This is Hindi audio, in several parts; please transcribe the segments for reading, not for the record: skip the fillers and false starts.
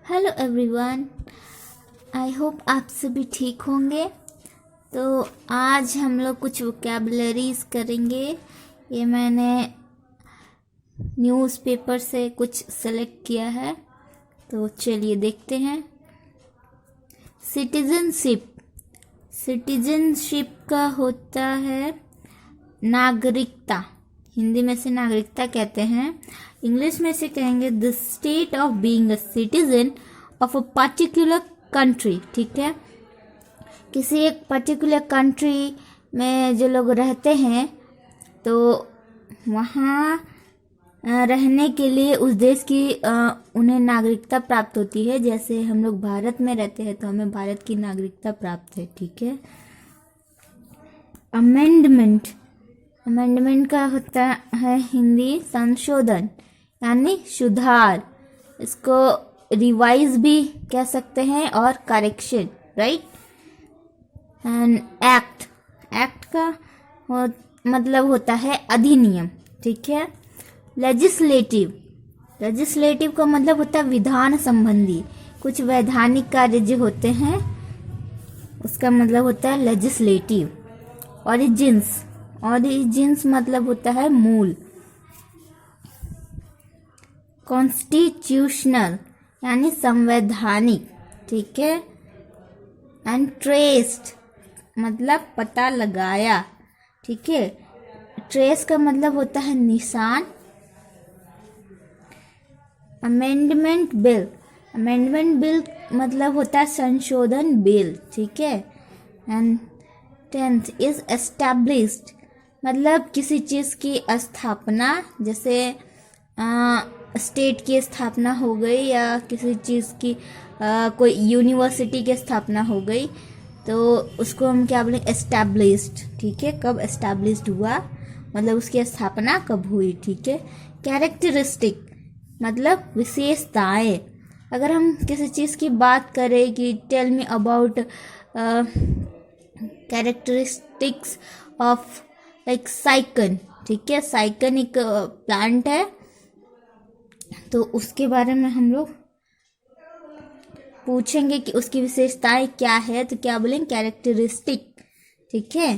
हेलो एवरीवन, आई होप आप सभी ठीक होंगे। तो आज हम लोग कुछ वोकैबुलरीज करेंगे। ये मैंने न्यूज़पेपर से कुछ सेलेक्ट किया है, तो चलिए देखते हैं। सिटीजनशिप। सिटीजनशिप का होता है नागरिकता। हिंदी में से नागरिकता कहते हैं, इंग्लिश में से कहेंगे the state of being a citizen of a particular country. ठीक है, किसी एक पर्टिकुलर कंट्री में जो लोग रहते हैं तो वहाँ रहने के लिए उस देश की उन्हें नागरिकता प्राप्त होती है। जैसे हम लोग भारत में रहते हैं तो हमें भारत की नागरिकता प्राप्त है। ठीक है। अमेंडमेंट। अमेंडमेंट का होता है हिंदी संशोधन यानी सुधार। इसको रिवाइज भी कह सकते हैं और correction, right. And act. Act का मतलब होता है अधिनियम। ठीक है। लेजिस्लेटिव। लेजिस्लेटिव का मतलब होता है विधान संबंधी, कुछ वैधानिक कार्य जो होते हैं उसका मतलब होता है लेजिस्लेटिव। ओरिजिन्स। ओरिजिन्स मतलब होता है मूल। कॉन्स्टिट्यूशनल यानी संवैधानिक। ठीक है। एंड ट्रेस्ड मतलब पता लगाया। ठीक है। ट्रेस का मतलब होता है निशान। Amendment bill. अमेंडमेंट बिल मतलब होता है संशोधन बिल। ठीक है। एंड 10th इज एस्टैब्लिश्ड मतलब किसी चीज़ की स्थापना, जैसे स्टेट की स्थापना हो गई या किसी चीज़ की कोई यूनिवर्सिटी की स्थापना हो गई तो उसको हम क्या बोलेंगे, एस्टैब्लिश्ड। ठीक है। कब एस्टैब्लिश्ड हुआ मतलब उसकी स्थापना कब हुई। ठीक है। कैरेक्टरिस्टिक मतलब विशेषताएं। अगर हम किसी चीज़ की बात करें कि tell me about characteristics of like cyclone. ठीक है। साइकन एक प्लांट है तो उसके बारे में हम लोग पूछेंगे कि उसकी विशेषताएं क्या है, तो क्या बोलेंगे, कैरेक्टरिस्टिक। ठीक है।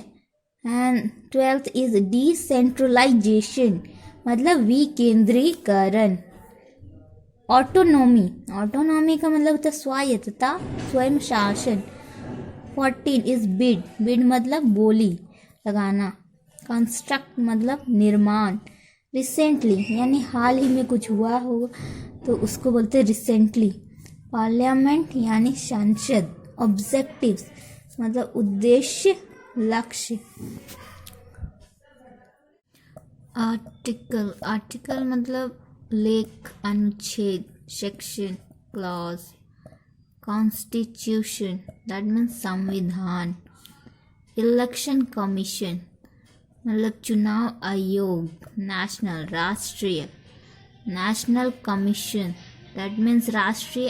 एंड 12th इज डिसेंट्रलाइजेशन मतलब विकेंद्रीकरण। ऑटोनॉमी। ऑटोनॉमी का मतलब होता है स्वायत्तता, स्वयं शासन। 14 इज बिड। बिड मतलब बोली लगाना। कंस्ट्रक्ट मतलब निर्माण। रिसेंटली यानी हाल ही में कुछ हुआ हो तो उसको बोलते हैं रिसेंटली। पार्लियामेंट यानी संसद। ऑब्जेक्टिव्स मतलब उद्देश्य, लक्ष्य। आर्टिकल। आर्टिकल मतलब लेख, अनुच्छेद, section, clause. Constitution that means संविधान। इलेक्शन कमीशन मतलब चुनाव आयोग, नेशनल राष्ट्रीय। नेशनल कमीशन दैट मीन्स राष्ट्रीय